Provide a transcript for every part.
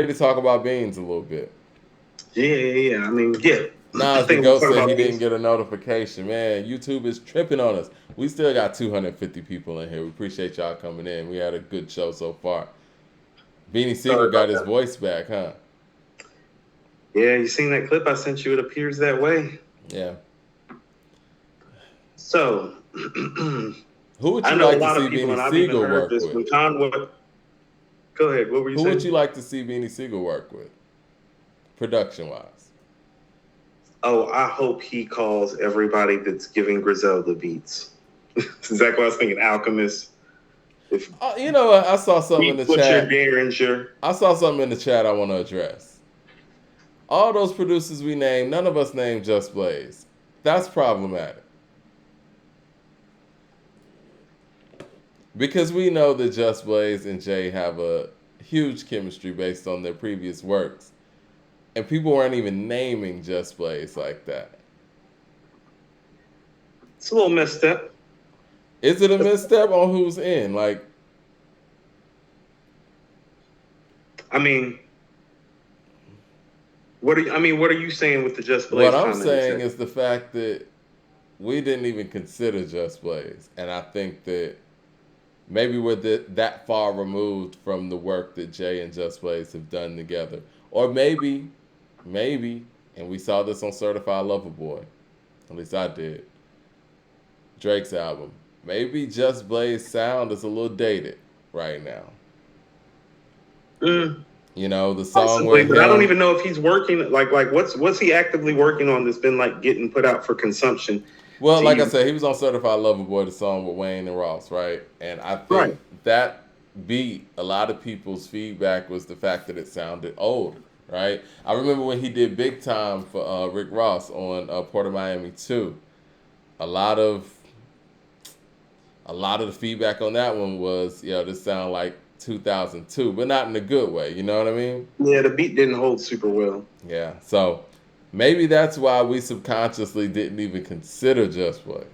ready to talk about beans a little bit. Yeah. I mean, yeah. I Nas the think we'll Goat talk said about he didn't things. get a notification. Man, YouTube is tripping on us. We still got 250 people in here. We appreciate y'all coming in. We had a good show so far. Beanie Sorry Siegel got about his that. voice back, huh? Yeah, you seen that clip I sent you? It appears that way. Yeah. So, Who would I you know a like to lot see of people, Beanie and I've even Siegel heard work this with? when Conway. Go ahead. What were you Who would saying? you like to see Beanie Siegel work with, production wise? Oh, I hope he calls everybody that's giving Griselda beats. Exactly what I was thinking. Alchemist. If You know what? I saw something in Beat the Butcher, chat. Derringer. I saw something in the chat I want to address. All those producers we named, none of us named Just Blaze. That's problematic. Because we know that Just Blaze and Jay have a huge chemistry based on their previous works. And people weren't even naming Just Blaze like that. It's a little messed up. Is it a misstep on who's in? Like, I mean, what are you saying with the Just what Blaze I'm comment saying exactly? is the fact that we didn't even consider Just Blaze. And I think that maybe we're that far removed from the work that Jay and Just Blaze have done together. Or maybe, and we saw this on Certified Lover Boy, at least I did, Drake's album. Maybe Just Blaze sound is a little dated right now. Mm, You know, the song possibly, with but I don't him. even know if he's working. Like what's he actively working on that's been like getting put out for consumption Well, to like I even said, he was on Certified Lover Boy, the song with Wayne and Ross, right? And I right. think that beat, a lot of people's feedback was the fact that it sounded old, right? I remember when he did Big Time for Rick Ross on Port of Miami 2. A lot of a lot of the feedback on that one was, this sound like 2002, but not in a good way. You know what I mean? Yeah, the beat didn't hold super well. Yeah. So maybe that's why we subconsciously didn't even consider Just Blaze.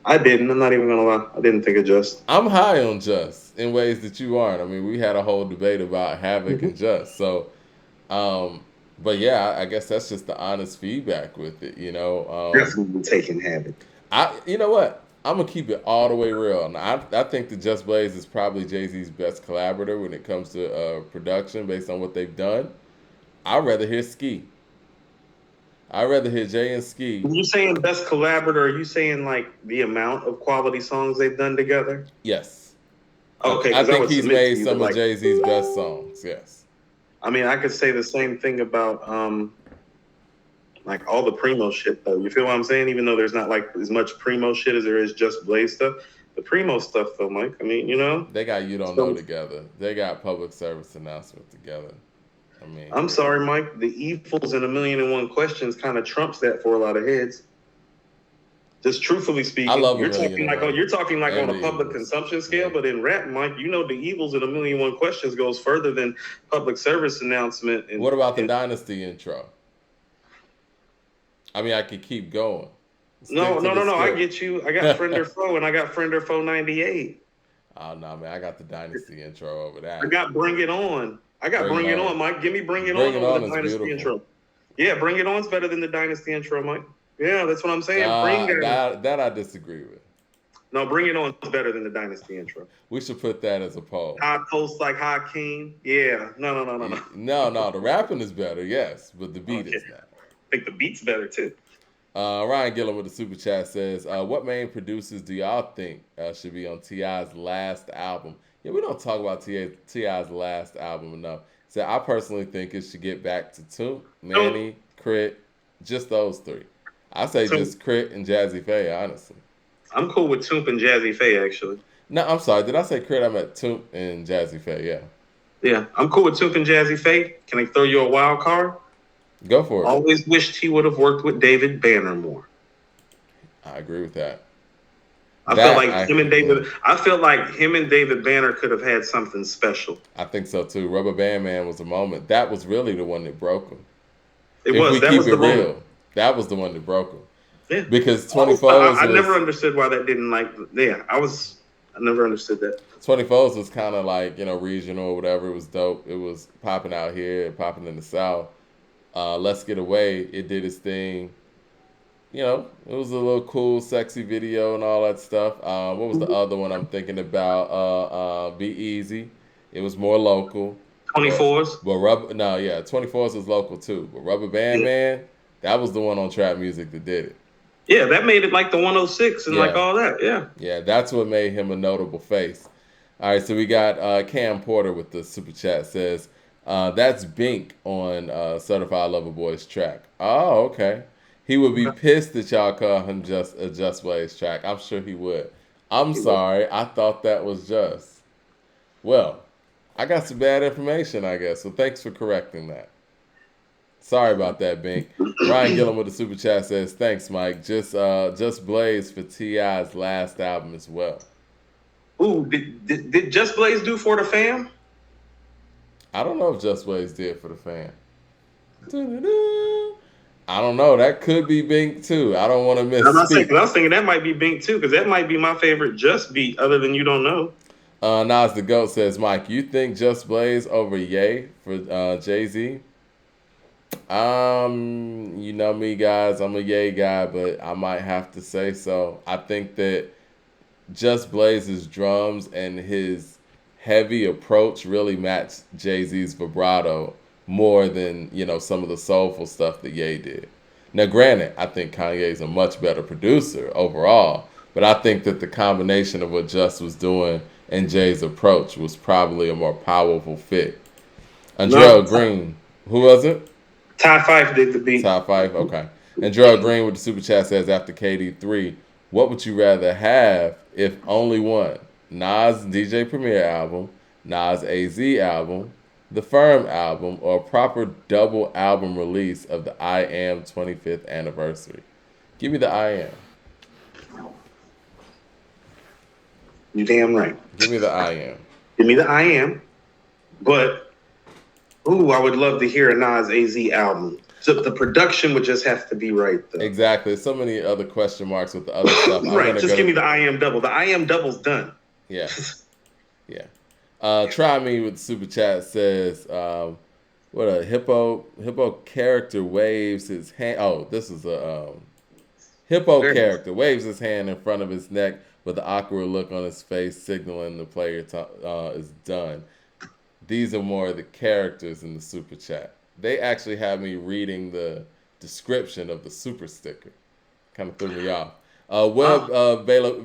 I didn't. I'm not even gonna lie. I didn't think of Just. I'm high on Just in ways that you aren't. I mean, we had a whole debate about Havoc and Just. So, um, but yeah, I guess that's just the honest feedback with it. Definitely taking Havoc. You know what? I'm gonna keep it all the way real. And I think that Just Blaze is probably Jay-Z's best collaborator when it comes to production, based on what they've done. I'd rather hear Ski. I'd rather hear Jay and Ski. When you saying best collaborator, are you saying like the amount of quality songs they've done together? Yes, Okay, I because I think would he's submit to made you that some of like Jay-Z's best songs. Yes. I mean I could say the same thing about like all the Primo shit though. You feel what I'm saying? Even though there's not like as much Primo shit as there is Just Blaze stuff. The Primo stuff though, Mike. I mean, They got You Don't Know So together. They got Public Service Announcement together. I mean, I'm sorry, Mike. The evils and a million and one questions kind of trumps that for a lot of heads. Just truthfully I speaking, love A Million and One you're talking like and on the a public Eagles. consumption scale, Yeah. but in rap, Mike, you know the evils and a million and one questions goes further than public service announcement What about the and Dynasty intro? I mean, I could keep going. no, Stick to no, the no, no. I script. get you. I got friend or foe, and I got friend or foe 98. Oh no, man! I got the Dynasty intro over I that. got Bring It On. I got Bring It Bring It On. On, Mike. Give me Bring It Bring On It over the On is Dynasty beautiful. intro. Yeah, Bring It On's better than the Dynasty intro, Mike. Yeah, that's what I'm saying. Bring It On. That I disagree with. No, Bring It On's better than the Dynasty intro. We should put that as a poll. High Post like Hakeem. Yeah. No. No, the rapping is better, yes, but the beat Okay. is not. I think the beat's better too. Ryan Gillen with the super chat says, "What main producers do y'all think should be on Ti's last album?" Yeah, we don't talk about Ti's last album enough. So I personally think it should get back to Toomp, No, Manny, Crit, just those three. I say so just Crit and Jazzy Faye, honestly. I'm cool with Toomp and Jazzy Faye actually. No, I'm sorry. Did I say Crit? I meant Toomp and Jazzy Faye. Yeah, Yeah, I'm cool with Toomp and Jazzy Faye. Can I throw you a wild card? go for it. Always wished he would have worked with David Banner more. I agree with that. I feel That like him and David. I feel like him and David Banner could have had something special. I think so too. Rubber Band Man was a moment. That was really the one that broke him. It If was we that keep was it the moment. real, that was the one that broke him. Yeah, Because 24s I never was understood why that didn't like. Yeah, I never understood that. 24s was kind of like, regional or whatever. It was dope. It was popping out here, popping in the South. Let's Get Away, it did its thing. It was a little cool, sexy video and all that stuff. What was the other one I'm thinking about? Be Easy. It was more local. But 24s. No, yeah, 24s was local too. But Rubber Band Yeah. Man, that was the one on Trap Music that did it. Yeah, that made it like the 106 and like Yeah, all that. Yeah. yeah, that's what made him a notable face. All right, so we got Cam Porter with the super chat says, that's Bink on Certified Lover Boy's track. Oh, okay. He would be Okay. pissed that y'all call him Just Blaze track. I'm sure he would. I'm sorry. I thought that was Just. Well, I got some bad information, I guess. So thanks for correcting that. Sorry about that, Bink. Ryan Gillum with the super chat says, "Thanks, Mike. Just Blaze for T.I.'s last album as well." Ooh, did Just Blaze do For the Fam? I don't know if Just Blaze did For the Fam. I don't know. That could be Bink too. I don't want to I'm not saying, misspeak. 'cause I was thinking that might be Bink too, because that might be my favorite Just beat, other than You Don't Know. Nas the Goat says, "Mike, you think Just Blaze over Ye for Jay-Z?" You know me, guys. I'm a Ye guy, but I might have to say so. I think that Just Blaze's drums and his heavy approach really matched Jay-Z's vibrato more than, some of the soulful stuff that Ye did. Now, granted, I think Kanye's a much better producer overall, but I think that the combination of what Just was doing and Jay's approach was probably a more powerful fit. Andrell Green, who was it? Ty Fife did the beat. Top five, okay. And Gerald Green with the super chat says, after KD3, what would you rather have if only one? Nas DJ Premier album, Nas AZ album, the Firm album, or a proper double album release of the I Am 25th anniversary? Give me the I Am. You damn right. Give me the I Am. Give me the I Am. But, ooh, I would love to hear a Nas AZ album. So the production would just have to be right, though. Exactly. So many other question marks with the other stuff. Right. Just give me the I Am double. The I Am double's done. Yeah. Yeah. Try Me with the super chat says, what a hippo character waves his hand. Oh, this is a hippo character waves his hand in front of his neck with an awkward look on his face, signaling the player is done. These are more of the characters in the super chat. They actually have me reading the description of the super sticker. Kind of threw me off.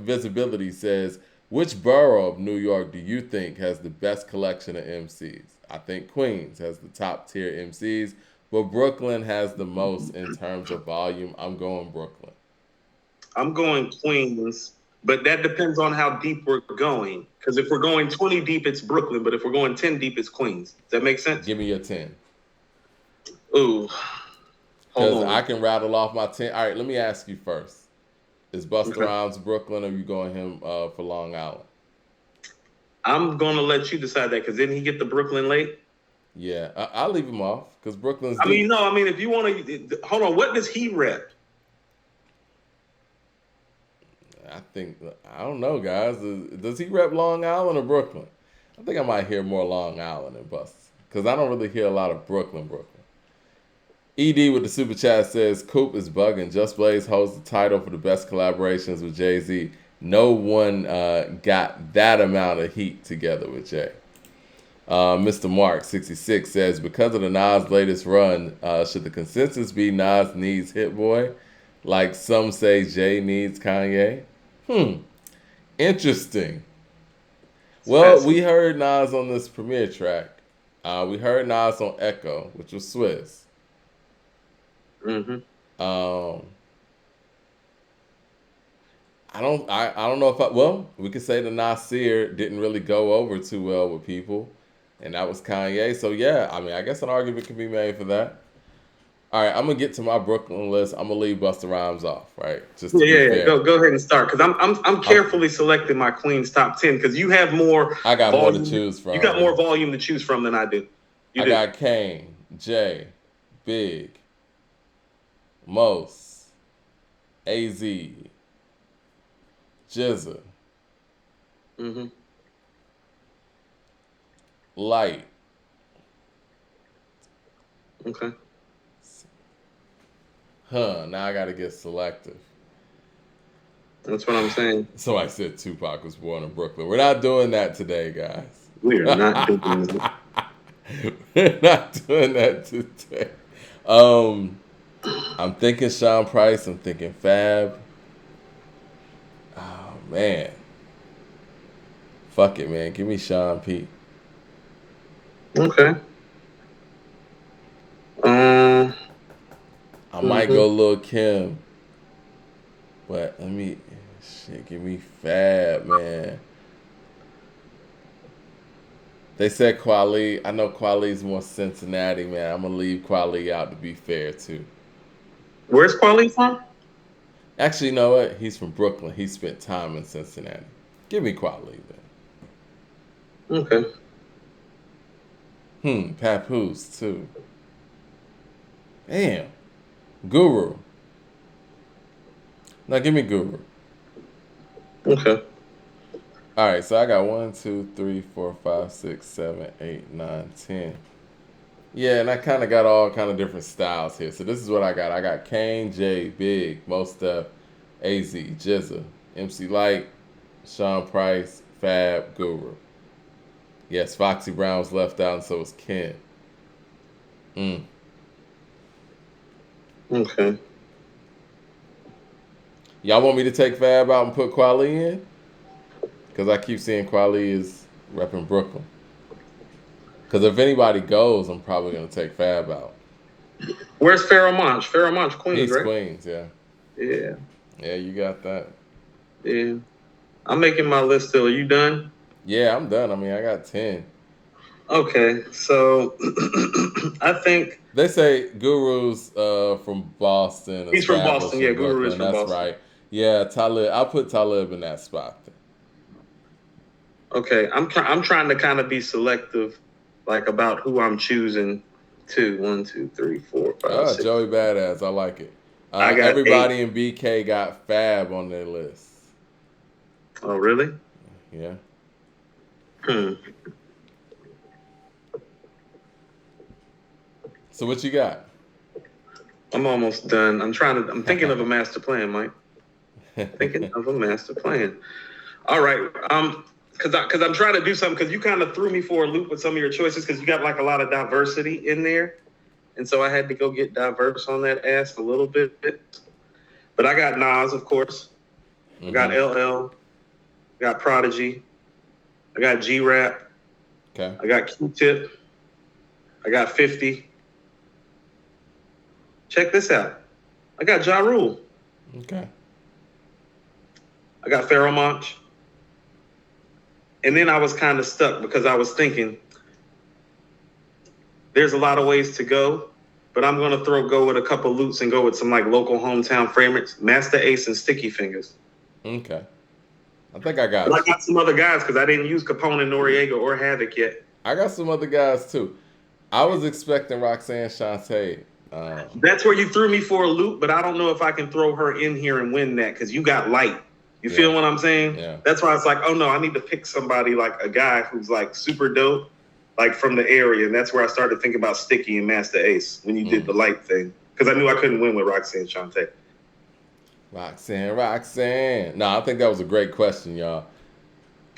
Visibility says, which borough of New York do you think has the best collection of MCs? I think Queens has the top tier MCs, but Brooklyn has the most in terms of volume. I'm going Brooklyn. I'm going Queens, but that depends on how deep we're going. Because if we're going 20 deep, it's Brooklyn, but if we're going 10 deep, it's Queens. Does that make sense? Give me your 10. Ooh. Because I can rattle off my 10. All right, let me ask you first. Is Busta Rhymes Brooklyn, or are you going him for Long Island? I'm going to let you decide that, because didn't he get the Brooklyn late? Yeah, I'll leave him off, because Brooklyn's deep. If you want to, hold on, what does he rep? I don't know, guys. Does he rep Long Island or Brooklyn? I think I might hear more Long Island than Busta, because I don't really hear a lot of Brooklyn. ED with the super chat says, Coop is bugging. Just Blaze holds the title for the best collaborations with Jay-Z. No one got that amount of heat together with Jay. Mr. Mark 66 says, because of the Nas latest run, should the consensus be Nas needs Hit Boy? Like some say Jay needs Kanye? Interesting. Well, we heard Nas on this premiere track. We heard Nas on Echo, which was Swiss. Mm-hmm. I don't know if we could say the Nasir didn't really go over too well with people, and that was Kanye. So yeah, I guess an argument can be made for that. All right, I'm gonna get to my Brooklyn list. I'm gonna leave Busta Rhymes off, right? Just to be fair. Go ahead and start, because I'm carefully selecting my Queens top 10, because you have more. I got volume, more to choose from. You got more volume to choose from than I do. I got Kane, Jay, Big, Mos, AZ, Jizza, Mm-hmm. Light. Okay. Huh, now I gotta get selective. That's what I'm saying. So I said Tupac was born in Brooklyn. We're not doing that today, guys. We are not doing that. We're not doing that today. Um, I'm thinking Sean Price. I'm thinking Fab. Oh man, fuck it, man. Give me Sean P. Okay. Um. I might Mm-hmm. go Lil Kim, but let me shit. Give me Fab, man. They said Kweli. I know Kweli's more Cincinnati, man. I'm gonna leave Kweli out to be fair too. Where's Quali from? Actually, you know what? He's from Brooklyn. He spent time in Cincinnati. Give me Kweli Okay. then. Papoose too. Damn. Guru. Now give me Guru. Okay. All right, so I got 1, 2, 3, 4, 5, 6, 7, 8, 9, 10. Yeah, and I kind of got all kind of different styles here. So this is what I got. I got Kane, J, Big, Most Def, AZ, Jizza, MC Light, Sean Price, Fab, Guru. Yes, Foxy Brown was left out, and so was Ken. Mm. Okay. Y'all want me to take Fab out and put Kweli in? Because I keep seeing Kweli is repping Brooklyn. Because if anybody goes, I'm probably going to take Fab out. Where's Pharaoh Monch? Pharaoh Monch, Queens, He's right? Queens, yeah. Yeah. Yeah, you got that. Yeah. I'm making my list still. Are you done? Yeah, I'm done. I mean, I got 10. Okay. So I think They say Guru's from Boston, he's from established Boston. Yeah, in Guru is Brooklyn. from That's Boston. right. Yeah, Talib. I'll put Talib in that spot. Okay. I'm trying to kind of be selective, like about who I'm choosing. 1, 2, 3, 4, 5, Oh, 6. Joey Badass. I like it. I got 8. Everybody in BK got Fab on their list. Oh, really? Yeah. Hmm. So what you got? I'm almost done. I'm thinking of a master plan, Mike. Thinking of a master plan. All right. Because I'm trying to do something, because you kind of threw me for a loop with some of your choices, because you got like a lot of diversity in there. And so I had to go get diverse on that ass a little bit. But I got Nas, of course. I got LL. I got Prodigy. I got G-Rap. Okay. I got Q-Tip. I got 50. Check this out. I got Ja Rule. Okay. I got Pharaoh Monch. And then I was kind of stuck, because I was thinking there's a lot of ways to go, but I'm going to go with a couple loops and go with some like local hometown favorites, Master Ace and Sticky Fingers. Okay. I think I got But you. I got some other guys, because I didn't use Capone and Noriega or Havoc yet. I got some other guys too. I was expecting Roxanne Shante. That's where you threw me for a loop, but I don't know if I can throw her in here and win that, because you got Light. You feel what I'm saying? Yeah. That's why it's like, oh no, I need to pick somebody like a guy who's like super dope, like from the area. And that's where I started thinking about Sticky and Master Ace when you did the Light thing, because I knew I couldn't win with Roxanne Shante. Roxanne. No, I think that was a great question, y'all.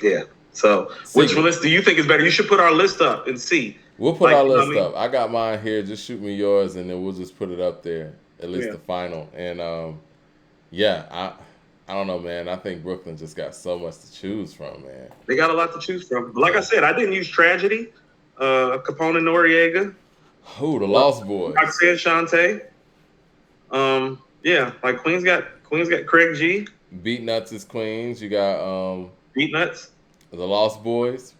Yeah. So, which list do you think is better? You should put our list up and see. We'll put our list up. I got mine here. Just shoot me yours, and then we'll just put it up there. At least the final. And yeah, I don't know, man. I think Brooklyn just got so much to choose from, man. They got a lot to choose from. But like I said, I didn't use Tragedy, Capone and Noriega. Who, the Lost Boys? Roxanne Shante. Yeah, like Queens got Craig G. Beat Nuts is Queens. You got Beat Nuts. The Lost Boys.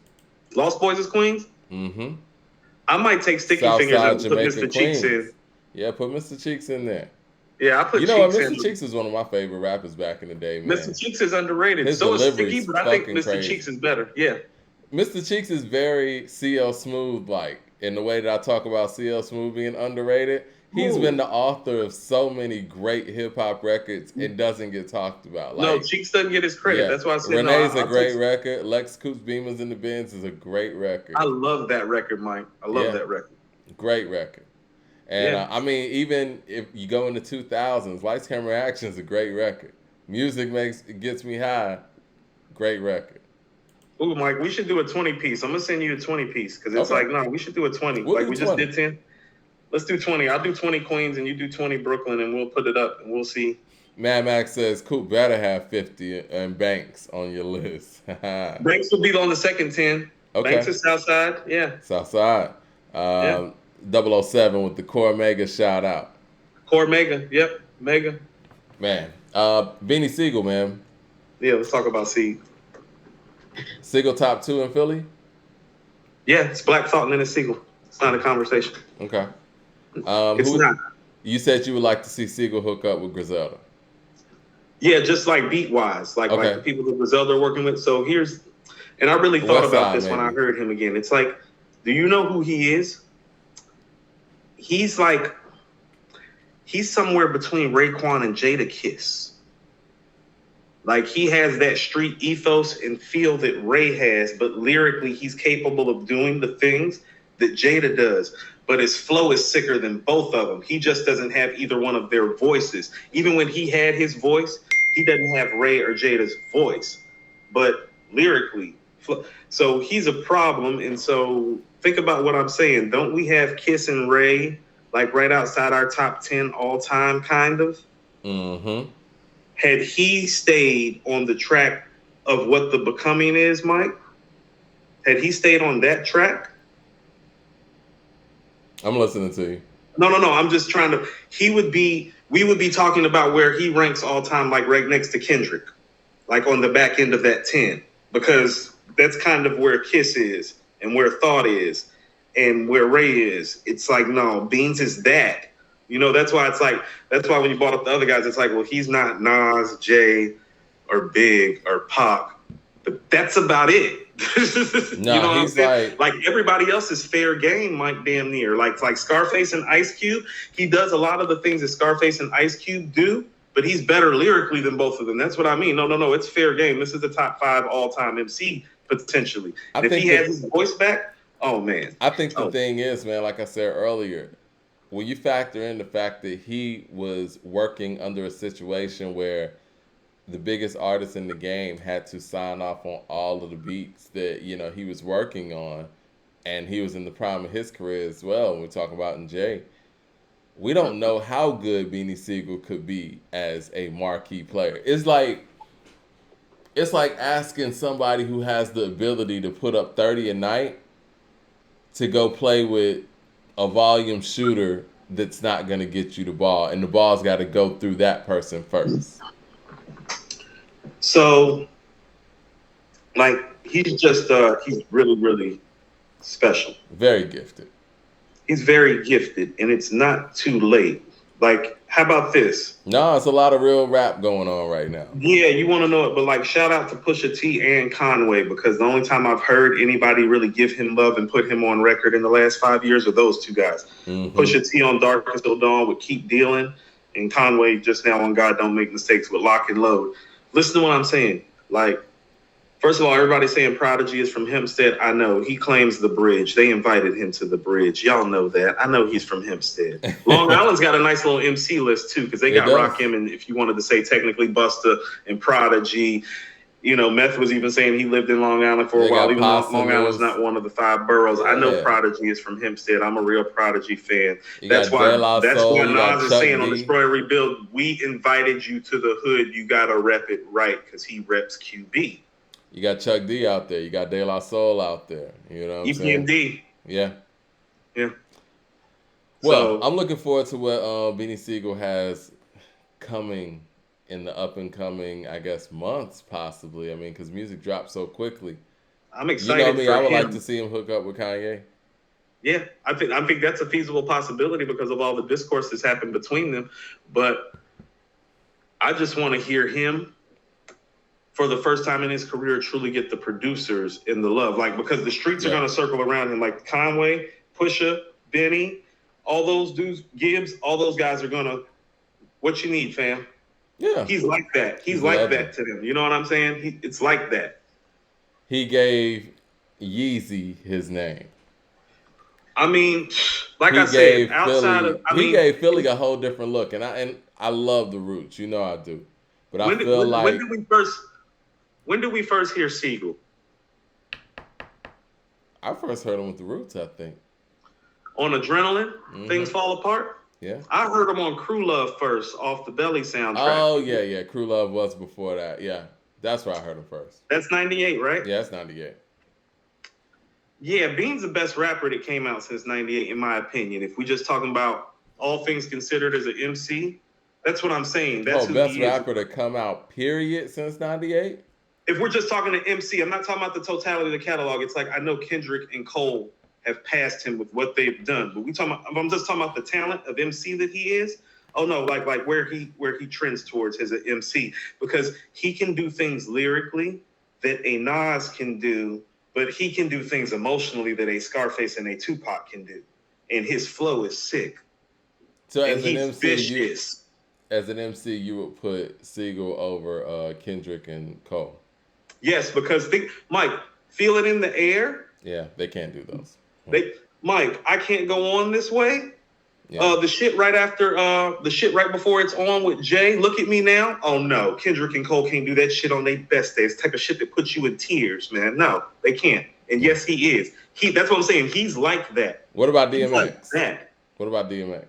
Lost Boys is Queens. Mm-hmm. I might take Sticky Fingers and put Mr. Cheeks in. Yeah, put Mr. Cheeks in there. Yeah, I put Cheeks in. You know what? Mr. Cheeks is one of my favorite rappers back in the day, man. Mr. Cheeks is underrated. His so is delivery's Sticky, but I think Mr. crazy. Cheeks is better. Yeah. Mr. Cheeks is very CL Smooth like. in the way that I talk about CL Smooth being underrated. He's been Ooh. the author of so many great hip hop records and doesn't get talked about. No, Like, Cheeks doesn't get his credit. yeah, That's why I said no. Renee's a I'll take. great record. Lex Coops Beamers in the Bins is a great record. I love that record, Mike. I love Yeah, that record. great record. And Yeah. I mean, even if you go in the 2000s, Lights Camera Action is a great record. Music gets me high. Great record. Ooh, Mike, we should do a 20 piece. I'm gonna send you a 20 piece because it's Okay, like, no, we should do a 20. we'll Like do we just 20. did 10. Let's do 20. I'll do 20 Queens and you do 20 Brooklyn and we'll put it up and we'll see. Mad Max says, Coop better have 50 and Banks on your list. Banks will be on the second 10. Banks Okay, is Southside. Yeah. Southside. Yeah. 007 with the Core Mega shout out. Core Mega. Yep. Mega. Man, Beanie Sigel, man. Yeah, let's talk about C. Sigel top 2 in Philly? Yeah, it's Black Thought and then it's Sigel. It's not a conversation. Okay. It's not. You said you would like to see Sigel hook up with Griselda. Yeah, just like beat wise, like Okay. the people that Griselda are working with. So here's, and I really thought West about Side, this when maybe. I heard him again. It's like, do you know who he is? He's like, he's somewhere between Raekwon and Jada Kiss. Like he has that street ethos and feel that Ray has, but lyrically he's capable of doing the things that Jada does. But his flow is sicker than both of them. He just doesn't have either one of their voices. Even when he had his voice, he doesn't have Ray or Jada's voice. But lyrically, so he's a problem. And so think about what I'm saying. Don't we have Kiss and Ray like right outside our top 10 all time, kind of? Mm-hmm. Had he stayed on the track of what the Becoming is, Mike, had he stayed on that track? I'm listening to you. No. I'm just trying to. We would be talking about where he ranks all time, like right next to Kendrick, like on the back end of that 10, because that's kind of where Kiss is and where Thought is and where Ray is. It's like, no, Beans is that. You know, that's why when you brought up the other guys, it's like, well, he's not Nas, Jay, or Big, or Pac, but that's about it. No, you know what I'm he's saying? Like everybody else is fair game, Mike, damn near. Like Scarface and Ice Cube, he does a lot of the things that Scarface and Ice Cube do, but he's better lyrically than both of them. That's what I mean. No, it's fair game. This is the top 5 all-time MC, potentially. And if he has his voice back, oh, man. I think the thing is, man, like I said earlier, when you factor in the fact that he was working under a situation where the biggest artists in the game had to sign off on all of the beats that, you know, he was working on, and he was in the prime of his career as well, when we're talking about in Jay, we don't know how good Beanie Sigel could be as a marquee player. It's like asking somebody who has the ability to put up 30 a night to go play with a volume shooter that's not going to get you the ball, and the ball's got to go through that person first. So, like, he's just, he's really, really special. Very gifted. He's very gifted, and it's not too late. Like, how about this? No, it's a lot of real rap going on right now. Yeah, you want to know it, but like, shout out to Pusha T and Conway, because the only time I've heard anybody really give him love and put him on record in the last 5 years are those two guys. Mm-hmm. Pusha T on Darkest Till Dawn with Keep Dealing, and Conway just now on God Don't Make Mistakes with Lock and Load. Listen to what I'm saying. Like, first of all, everybody's saying Prodigy is from Hempstead. I know. He claims the bridge. They invited him to the bridge. Y'all know that. I know he's from Hempstead. Long Island's got a nice little MC list, too, because they got Rakim, and if you wanted to say technically Busta and Prodigy, you know, Meth was even saying he lived in Long Island for a while, even though Long Island's not one of the 5 boroughs. I know Prodigy is from Hempstead. I'm a real Prodigy fan. That's why Nas is saying on Destroy and Rebuild, we invited you to the hood. You got to rep it right, because he reps QB. You got Chuck D out there. You got De La Soul out there. You know what I'm saying? EPMD. Yeah. Yeah. Well, I'm looking forward to what Beanie Sigel has coming in the up and coming, I guess, months possibly. I mean, because music drops so quickly. I'm excited. You know me, I would like to see him hook up with Kanye. Yeah, I think that's a feasible possibility because of all the discourse that's happened between them. But I just want to hear him, for the first time in his career, truly get the producers in the love. Like, because the streets are going to circle around him. Like Conway, Pusha, Benny, all those dudes, Gibbs, all those guys are gonna. What you need, fam? Yeah, He's like that. He's he's a like legend. that to them. You know what I'm saying? It's like that. He gave Yeezy his name. I mean, like I He said, gave outside of, Philly. I He mean, gave Philly a whole different look, and I love the Roots. You know I do, but I when did feel when, when like did we first when did we first hear Sigel I first heard him with the Roots. I think. on Adrenaline? Things Hmm. Fall Apart. Yeah. I heard him on Crew Love first off the Belly soundtrack. Oh yeah, yeah. Crew Love was before that. Yeah, that's where I heard him first. That's '98, right? Yeah, that's '98. Yeah, Bean's the best rapper that came out since '98, in my opinion. If we just talking about all things considered as an MC, that's what I'm saying. That's Oh, who best he is. rapper to come out. Period since '98. If we're just talking to MC, I'm not talking about the totality of the catalog. It's like I know Kendrick and Cole have passed him with what they've done, but I'm just talking about the talent of MC that he is. Oh no, like where he trends towards as an MC, because he can do things lyrically that a Nas can do, but he can do things emotionally that a Scarface and a Tupac can do, and his flow is sick, So and he's vicious. as an MC, you would put Sigel over Kendrick and Cole. Yes, because think, Mike, Feel It in the Air. Yeah, they can't do those. They, Mike, I Can't Go On This Way. Yeah. The shit right after, the shit right before it's on with Jay. Look at Me Now. Oh no, Kendrick and Cole can't do that shit on their best days. Type of shit that puts you in tears, man. No, they can't. And yes, he is. That's what I'm saying. He's like that. What about He's DMX? like that. What about DMX?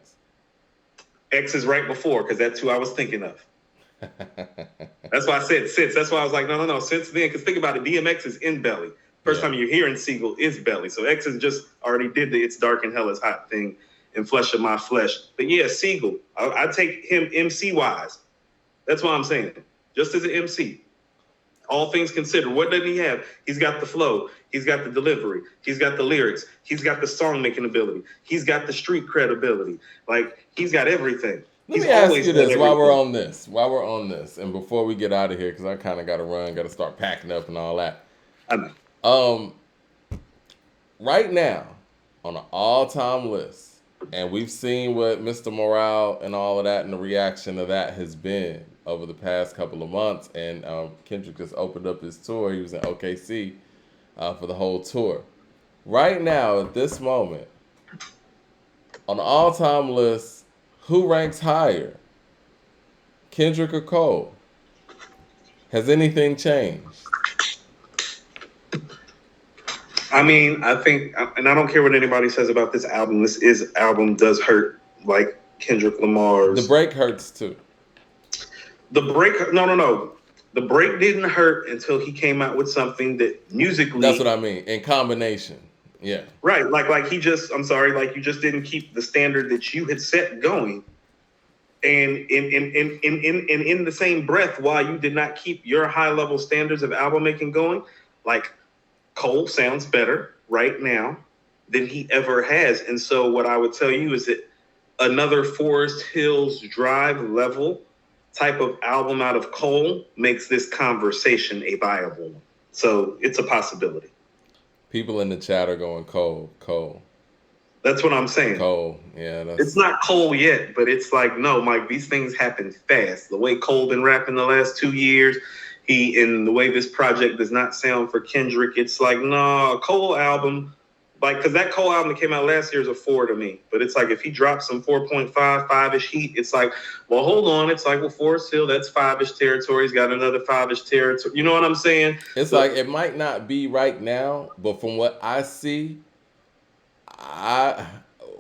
X is right before, because that's who I was thinking of. That's why I said since. That's why I was like, no. Since then, because think about it, DMX is in Belly. First time you're hearing Sigel is Belly. So X is just already did the It's Dark and Hell is Hot thing in Flesh of My Flesh. But yeah, Sigel, I take him MC wise. That's what I'm saying. Just as an MC. All things considered, what doesn't he have? He's got the flow. He's got the delivery. He's got the lyrics. He's got the song making ability. He's got the street credibility. Like, he's got everything. Let me ask you this while we're on this, and before we get out of here, because I kind of got to run, got to start packing up and all that. I know. Right now, on an all-time list, and we've seen what Mr. Morale and all of that and the reaction of that has been over the past couple of months, and Kendrick just opened up his tour. He was in OKC for the whole tour. Right now, at this moment, on the all-time list, who ranks higher, Kendrick or Cole? Has anything changed? I mean, I think, and I don't care what anybody says about this album. This album does hurt, like Kendrick Lamar's. The break hurts too. The break, no. The break didn't hurt until he came out with something that musically. That's what I mean. In combination, yeah. Right, like he just. I'm sorry, like you just didn't keep the standard that you had set going. And in the same breath, while you did not keep your high level standards of album making going, like Cole sounds better right now than he ever has. And so what I would tell you is that another Forest Hills Drive level type of album out of Cole makes this conversation a viable one. So it's a possibility. People in the chat are going Cole. That's what I'm saying. Cole, yeah. It's not Cole yet, but it's like, no, Mike, these things happen fast. The way Cole been rapping the last 2 years, and the way this project does not sound for Kendrick, it's like, no, Cole album, like, because that Cole album that came out last year is a 4 to me. But it's like, if he drops some 4.5, 5-ish heat, it's like, well, hold on. It's like, well, Forest Hill, that's 5-ish territory. He's got another 5-ish territory. You know what I'm saying? It's like, it might not be right now, but from what I see,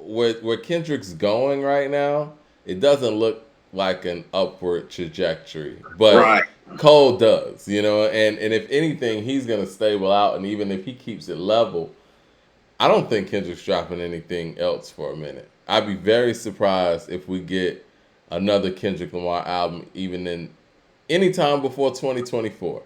where Kendrick's going right now, it doesn't look like an upward trajectory. But right. Cole does, you know, and if anything, he's gonna stable out, and even if he keeps it level, I don't think Kendrick's dropping anything else for a minute. I'd be very surprised if we get another Kendrick Lamar album even in any time before 2024.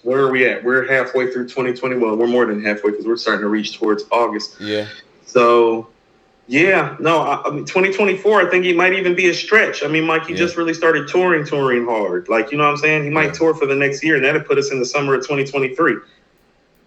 Where are we at? We're halfway through 2021. We're more than halfway because we're starting to reach towards August. Yeah. So, yeah, no, I mean, 2024, I think he might even be a stretch. I mean, Mike, he just really started touring hard. Like, you know what I'm saying? He might tour for the next year, and that'll put us in the summer of 2023.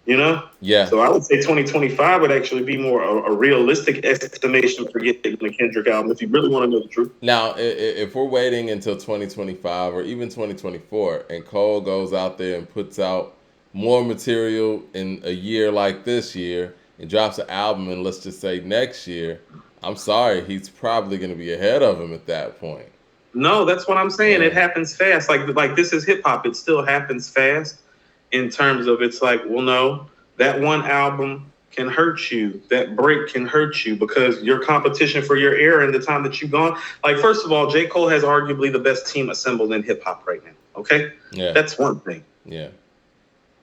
You know, Yeah. so I would say 2025 would actually be more a realistic estimation for getting the Kendrick album if you really want to know the truth. Now, if we're waiting until 2025 or even 2024, and Cole goes out there and puts out more material in a year like this year and drops an album, and let's just say next year, I'm sorry, he's probably going to be ahead of him at that point. No, that's what I'm saying. Yeah. It happens fast. Like this is hip hop. It still happens fast in terms of it's like, well, no, that one album can hurt you. That break can hurt you because your competition for your era and the time that you've gone. Like, first of all, J. Cole has arguably the best team assembled in hip hop right now. Okay, Yeah. that's one thing. Yeah.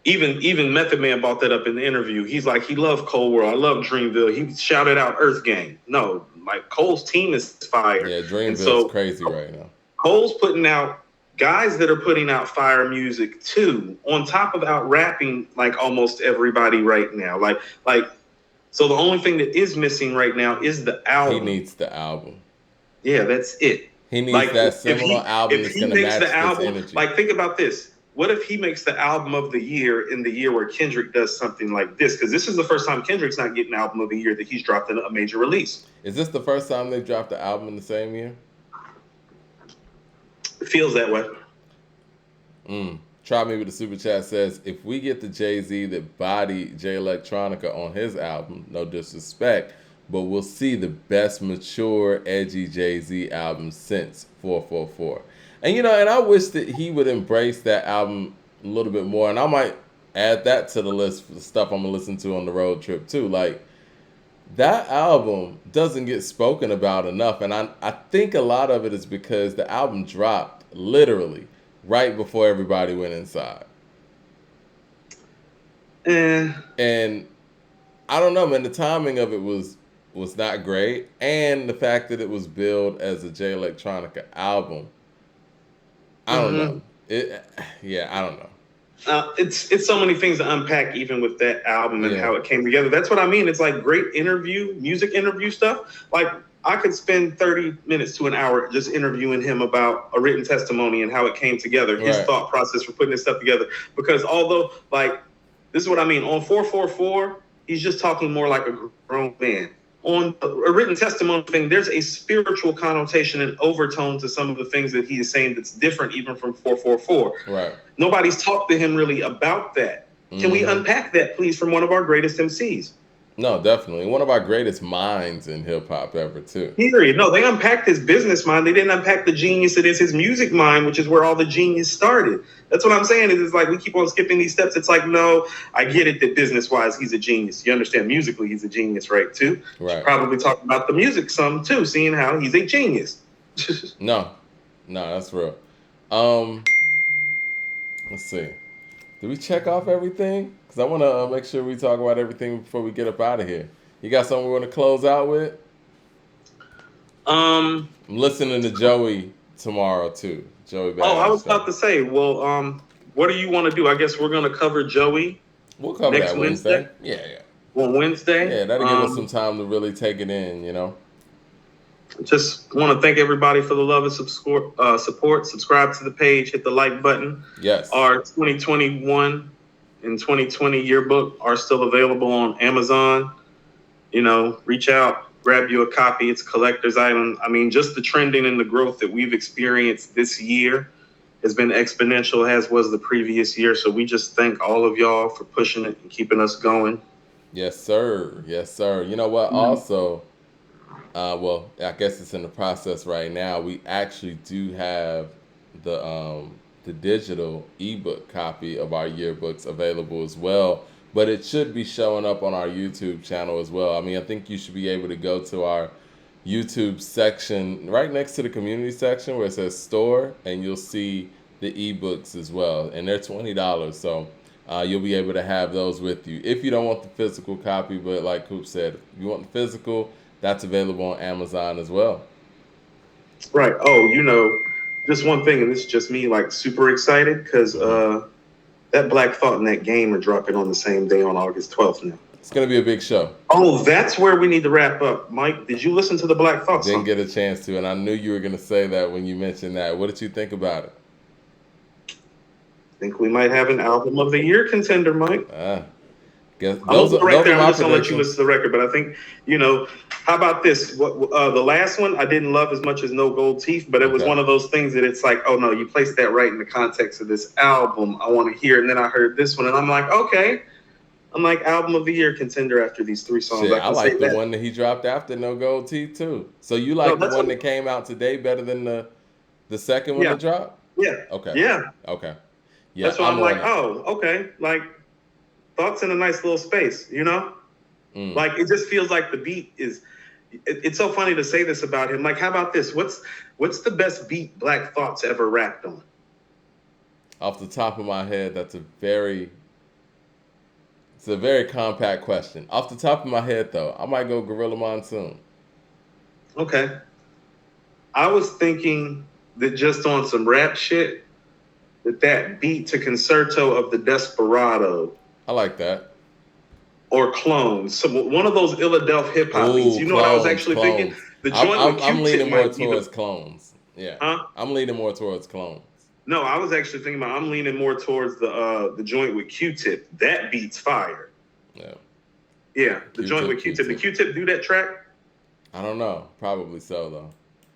Even Method Man brought that up in the interview. He's like, he loved Cold World. I love Dreamville. He shouted out Earth Gang. No, like Cole's team is fire. Yeah, And Dreamville's so crazy right now. Cole's putting out guys that are putting out fire music too, on top of out rapping like almost everybody right now. Like so the only thing that is missing right now is the He album. needs the album. Yeah, that's it. He needs Like that if seminal album if that's he going to makes match the this album, energy. like think about this. What if he makes the album of the year in the year where Kendrick does something like this? Because this is the first time Kendrick's not getting album of the year that he's dropped in a major release. Is this the first time they've dropped the album in the same year? It feels that way. Try Me with the Super Chat says, if we get the Jay-Z that bodied Jay Electronica on his album, no disrespect, but we'll see the best mature, edgy Jay-Z album since 444. And, you know, and I wish that he would embrace that album a little bit more. And I might add that to the list for the stuff I'm going to listen to on the road trip, too. Like, that album doesn't get spoken about enough. And I think a lot of it is because the album dropped literally right before everybody went inside. And I don't know, man, the timing of it was not great. And the fact that it was billed as a Jay Electronica album, I don't know. I don't know. It's so many things to unpack even with that album and how it came together. That's what I mean. It's like great music interview stuff. Like I could spend 30 minutes to an hour just interviewing him about a written testimony and how it came together, his thought process for putting this stuff together. Because although, like, this is what I mean. On 444, he's just talking more like a grown man. On a written testimony thing, there's a spiritual connotation and overtone to some of the things that he is saying that's different even from 444. Right. Nobody's talked to him really about that. Can we unpack that, please, from one of our greatest MCs? No, definitely. One of our greatest minds in hip-hop ever, too. Period. No, they unpacked his business mind. They didn't unpack the genius that is his music mind, which is where all the genius started. That's what I'm saying. It's like we keep on skipping these steps. It's like, no, I get it that business-wise he's a genius. You understand musically he's a genius, right, too? Right. Probably talking about the music some, too, seeing how he's a genius. No, that's real. Let's see. Did we check off everything? Because I want to make sure we talk about everything before we get up out of here. You got something we want to close out with? I'm listening to Joey tomorrow, too. Joey Badass. I was about to say, well, what do you want to do? I guess we're going to cover Joey. We'll cover next that Wednesday. Yeah. On Wednesday? Yeah, that'll give us some time to really take it in, you know? Just want to thank everybody for the love and support. Subscribe to the page. Hit the like button. Yes. Our 2021 and 2020 yearbook are still available on Amazon. You know, reach out, grab you a copy. It's a collector's item. I mean, just the trending and the growth that we've experienced this year has been exponential, as was the previous year. So we just thank all of y'all for pushing it and keeping us going. Yes, sir. Yes, sir. You know what? Also, well, I guess it's in the process right now. We actually do have the digital ebook copy of our yearbooks available as well, but it should be showing up on our YouTube channel as well. I mean, I think you should be able to go to our YouTube section right next to the community section where it says store, and you'll see the ebooks as well, and they're $20. So you'll be able to have those with you if you don't want the physical copy. But like Coop said, if you want the physical, that's available on Amazon as well. Right. Oh, you know, just one thing, and this is just me, like, super excited because that Black Thought and that game are dropping on the same day on August 12th now. It's going to be a big show. Oh, that's where we need to wrap up. Mike, did you listen to the Black Thought song? Didn't get a chance to, and I knew you were going to say that when you mentioned that. What did you think about it? I think we might have an album of the year contender, Mike. Guess I'm gonna go right those there. are I'm my just gonna let you predictions. listen to the record, but I think how about this? The last one I didn't love as much as No Gold Teeth, but it was Okay. one of those things that it's like, oh no, you placed that right in the context of this album. I want to hear, it. And then I heard this one, and I'm like, okay. I'm like album of the year contender after these 3 songs. Shit, I I can say like the that. one that he dropped after No Gold Teeth too. So you No, like the that's one what. that came out today better than the second one Yeah, that dropped? yeah, Okay. yeah. Okay. Yeah, That's why I'm I'm like, on it. oh, okay. Like thoughts in a nice little space, Mm. Like it just feels like the beat is. It's so funny to say this about him. Like, how about this? What's the best beat Black Thought's ever rapped on? Off the top of my head, it's a very compact question. Off the top of my head though, I might go Gorilla Monsoon. Okay, I was thinking that just on some rap shit, that beat to Concerto of the Desperado I like that. or Clones, one of those Philadelphia hip hop beats. Ooh, You know what I was clones, actually thinking? clones. The I'm joint with I'm I'm Q-Tip leaning more might be towards the clones. Yeah, huh? I'm leaning more towards clones. No, I was actually thinking about. I'm leaning more towards the joint with Q-Tip. That beat's fire. Yeah, Yeah, the joint Q-tip, with Q-Tip. Did Q-tip. Q-Tip do that track? I don't know. Probably so though.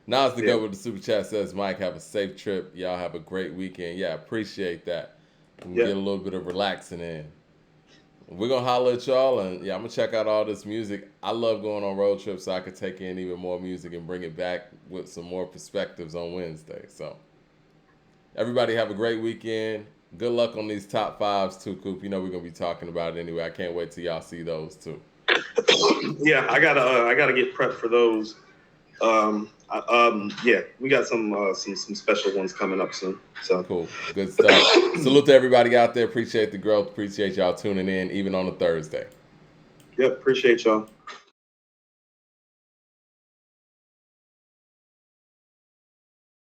Now it's the Yeah. go with the super chat says Mike, have a safe trip. Y'all have a great weekend. Yeah, appreciate that. We can Yeah. get a little bit of relaxing in. We're gonna holler at y'all, and yeah, I'm gonna check out all this music. I love going on road trips so I could take in even more music and bring it back with some more perspectives on Wednesday. So everybody have a great weekend. Good luck on these top fives too, Coop. You know we're gonna be talking about it anyway. I can't wait till y'all see those too. Yeah, I gotta get prepped for those. Yeah, we got some special ones coming up soon. So Cool. Good stuff. Salute to everybody out there. Appreciate the growth. Appreciate y'all tuning in, even on a Thursday. yep, appreciate y'all.